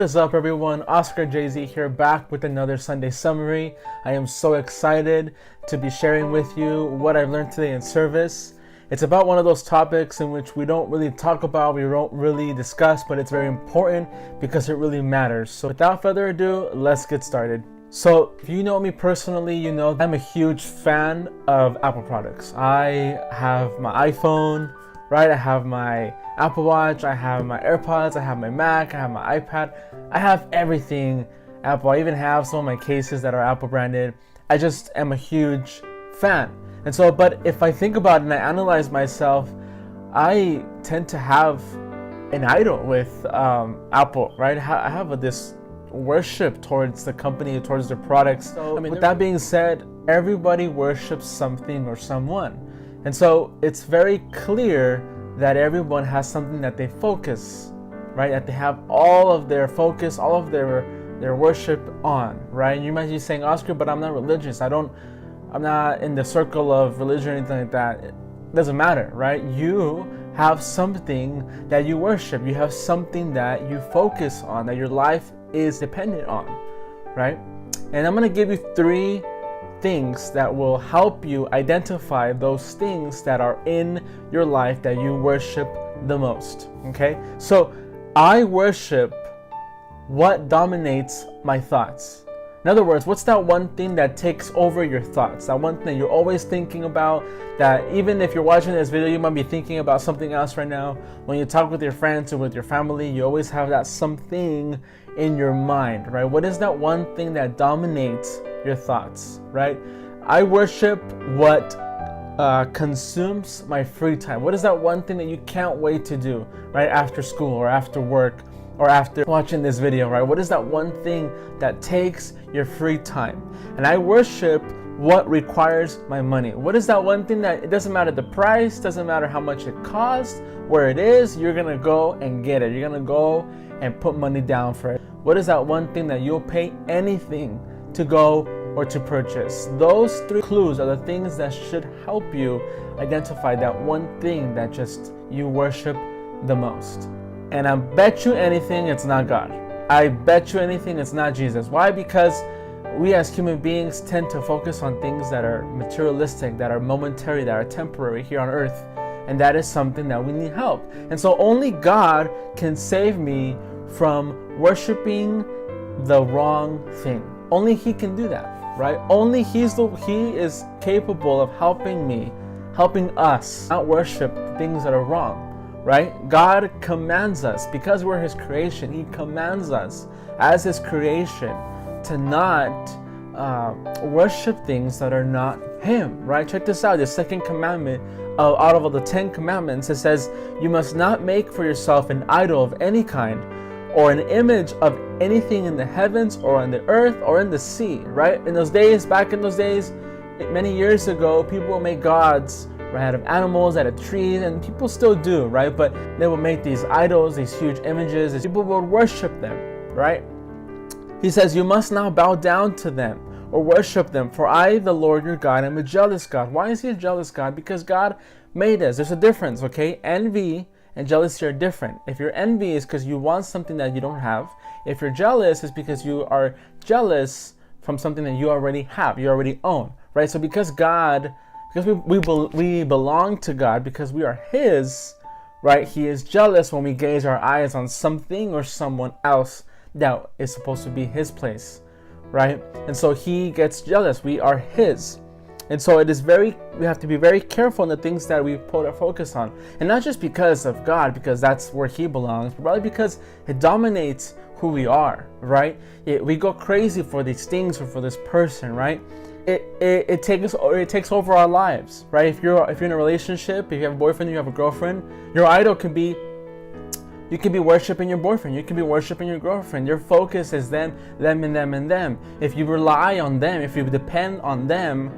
What is up, everyone? Oscar Jay-Z here, back with another Sunday summary. I am so excited to be sharing with you what I've learned today in service. It's about one of those topics in which we don't really talk about, we don't really discuss, but it's very important because it really matters. So without further ado, let's get started. So if you know me personally, you know I'm a huge fan of Apple products. I have my iPhone, right? I have my Apple Watch, I have my AirPods, I have my Mac, I have my iPad. I have everything Apple. I even have some of my cases that are Apple branded. I just am a huge fan. And so, but if I think about it and I analyze myself, I tend to have an idol with Apple, right? I have this worship towards the company, towards their products. So, with that being said, everybody worships something or someone. And so it's very clear that everyone has something that they focus, right? That they have all of their focus, all of their worship on, right? And you might be saying, Oscar, but I'm not religious. I'm not in the circle of religion or anything like that. It doesn't matter, right? You have something that you worship. You have something that you focus on, that your life is dependent on, right? And I'm going to give you 3 things that will help you identify those things that are in your life that you worship the most. Okay, so I worship what dominates my thoughts. In other words, what's that one thing that takes over your thoughts? That one thing that you're always thinking about, that even if you're watching this video, you might be thinking about something else right now. When you talk with your friends or with your family, you always have that something in your mind, right? What is that one thing that dominates your thoughts, right? I worship what consumes my free time. What is that one thing that you can't wait to do, right? After school or after work or after watching this video, right? What is that one thing that takes your free time? And I worship what requires my money. What is that one thing that it doesn't matter the price, doesn't matter how much it costs, where it is, you're gonna go and get it. You're gonna go and put money down for it. What is that one thing that you'll pay anything to go or to purchase? Those 3 clues are the things that should help you identify that one thing that just you worship the most. And I bet you anything it's not God. I bet you anything it's not Jesus. Why? Because we as human beings tend to focus on things that are materialistic, that are momentary, that are temporary here on earth. And that is something that we need help. And so only God can save me from worshiping the wrong thing. Only He can do that, right? Only He is capable of helping me, helping us not worship things that are wrong, right? God commands us, because we're His creation, He commands us as His creation to not worship things that are not Him, right? Check this out, the 2nd commandment out of the 10 commandments, it says, you must not make for yourself an idol of any kind, or an image of anything in the heavens or on the earth or in the sea, right? In those days, back in those days, many years ago, people would make gods, right, out of animals, out of trees, and people still do, right? But they would make these idols, these huge images, and people would worship them, right? He says, you must not bow down to them or worship them, for I, the Lord your God, am a jealous God. Why is He a jealous God? Because God made us. There's a difference, okay? Envy and jealousy are different. If you're envious because you want something that you don't have, if you're jealous, it's because you are jealous from something that you already have, you already own, right? So because we belong to God, because we are His, right? He is jealous when we gaze our eyes on something or someone else that is supposed to be His place, right? And so He gets jealous. We are His. And so we have to be very careful in the things that we put our focus on. And not just because of God, because that's where He belongs, but probably because it dominates who we are, right? We go crazy for these things or for this person, right? It takes over our lives, right? If you're in a relationship, if you have a boyfriend, you have a girlfriend, your idol can be, you can be worshiping your boyfriend, you can be worshiping your girlfriend. Your focus is them, and them, and them. If you rely on them, if you depend on them,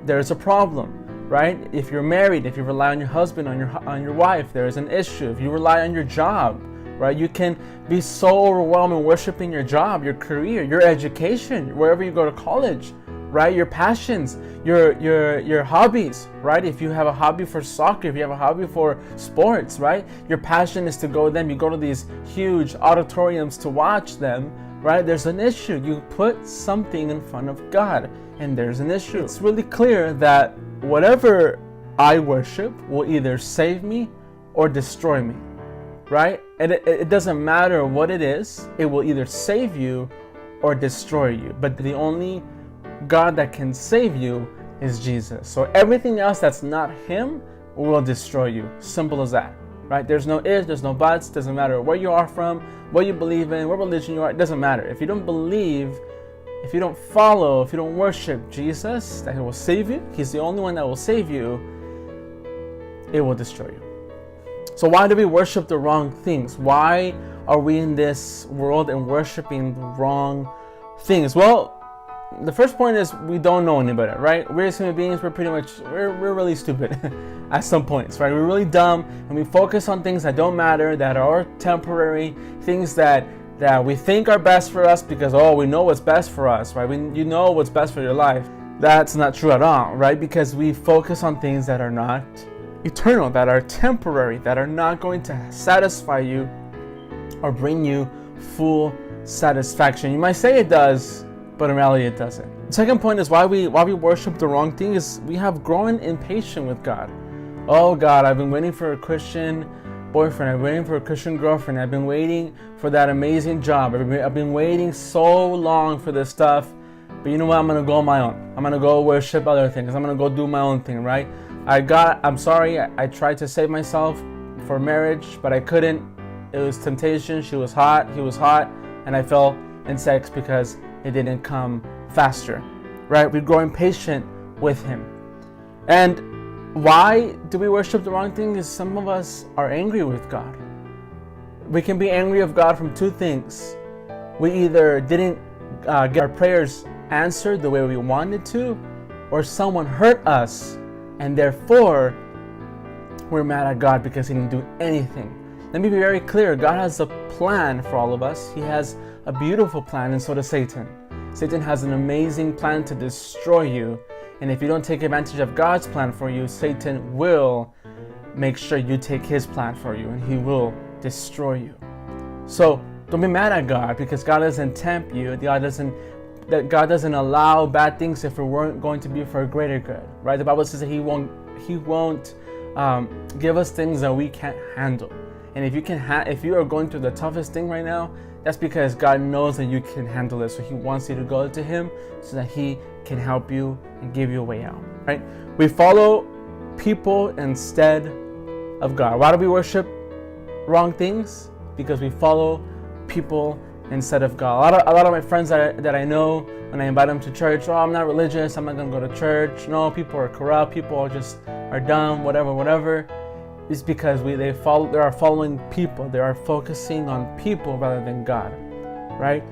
there's a problem, right? If you're married, if you rely on your husband, on your wife, there is an issue. If you rely on your job, right? You can be so overwhelmed in worshiping your job, your career, your education, wherever you go to college, right? Your passions, your hobbies, right? If you have a hobby for soccer, if you have a hobby for sports, right? Your passion is to go to them. You go to these huge auditoriums to watch them, right? There's an issue. You put something in front of God, and there's an issue. It's really clear that whatever I worship will either save me or destroy me, right? And it doesn't matter what it is. It will either save you or destroy you. But the only God that can save you is Jesus. So everything else that's not Him will destroy you. Simple as that, right? There's no ifs, there's no buts. Doesn't matter where you are from, what you believe in, what religion you are. It doesn't matter. If you don't believe, if you don't follow, if you don't worship Jesus, that He will save you. He's the only one that will save you. It will destroy you. So why do we worship the wrong things? Why are we in this world and worshiping the wrong things? Well, the first point is we don't know any better, right? We're as human beings, we're really stupid at some points, right? We're really dumb, and we focus on things that don't matter, that are temporary, things that we think are best for us because, we know what's best for us, right? You know what's best for your life. That's not true at all, right? Because we focus on things that are not eternal, that are temporary, that are not going to satisfy you or bring you full satisfaction. You might say it does, but in reality it doesn't. The second point is why we worship the wrong thing is we have grown impatient with God. Oh God, I've been waiting for a Christian boyfriend, I've been waiting for a Christian girlfriend, I've been waiting for that amazing job, I've been waiting so long for this stuff, but you know what, I'm gonna go on my own. I'm gonna go worship other things, I'm gonna go do my own thing, right? I'm sorry, I tried to save myself for marriage, but I couldn't. It was temptation, she was hot, he was hot, and I fell in sex because it didn't come faster, right? We grow impatient with Him. And why do we worship the wrong thing? Is some of us are angry with God. We can be angry of God from two things. We either didn't get our prayers answered the way we wanted to, or someone hurt us, and therefore we're mad at God because He didn't do anything. Let me be very clear. God has a plan for all of us. He has a beautiful plan, and so does Satan. Satan has an amazing plan to destroy you. And if you don't take advantage of God's plan for you, Satan will make sure you take his plan for you, and he will destroy you. So don't be mad at God because God doesn't tempt you. God doesn't allow bad things if it weren't going to be for a greater good, right? The Bible says that He won't give us things that we can't handle. And if you are going through the toughest thing right now, that's because God knows that you can handle it. So He wants you to go to Him so that He can help you and give you a way out, right? We follow people instead of God. Why do we worship wrong things? Because we follow people instead of God. A lot of my friends that I know, when I invite them to church, I'm not religious, I'm not going to go to church. No, people are corrupt, people are dumb, whatever. It's because they are following people. They are focusing on people rather than God, right?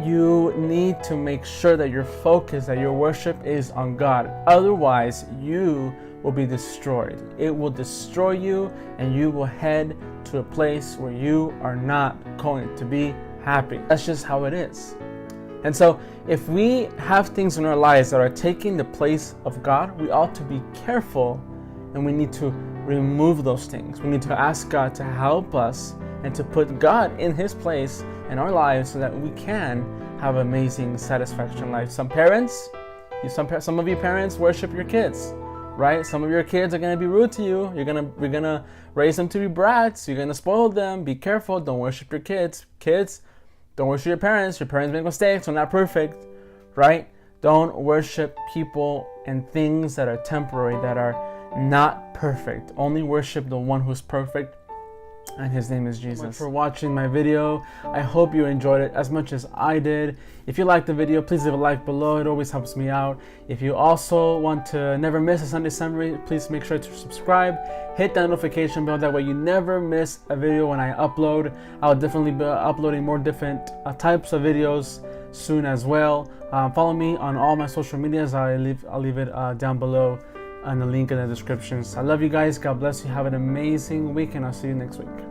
You need to make sure that your focus, that your worship is on God. Otherwise, you will be destroyed. It will destroy you, and you will head to a place where you are not going to be happy. That's just how it is. And so if we have things in our lives that are taking the place of God, we ought to be careful, and we need to remove those things. We need to ask God to help us and to put God in His place in our lives so that we can have amazing satisfaction in life. Some of you parents worship your kids, right? Some of your kids are going to be rude to you. You're going to raise them to be brats. You're going to spoil them. Be careful. Don't worship your kids. Kids, don't worship your parents. Your parents make mistakes. They're not perfect, right? Don't worship people and things that are temporary, that are not perfect. Only worship the one who's perfect, and His name is Jesus. Thanks for watching my video. I hope you enjoyed it as much as I did. If you liked the video, please leave a like below. It always helps me out. If you also want to never miss a Sunday summary, please make sure to subscribe. Hit that notification bell. That way you never miss a video when I upload. I'll definitely be uploading more different types of videos soon as well. Follow me on all my social medias. I'll leave it down below and the link in the descriptions. I love you guys. God bless you. Have an amazing week, and I'll see you next week.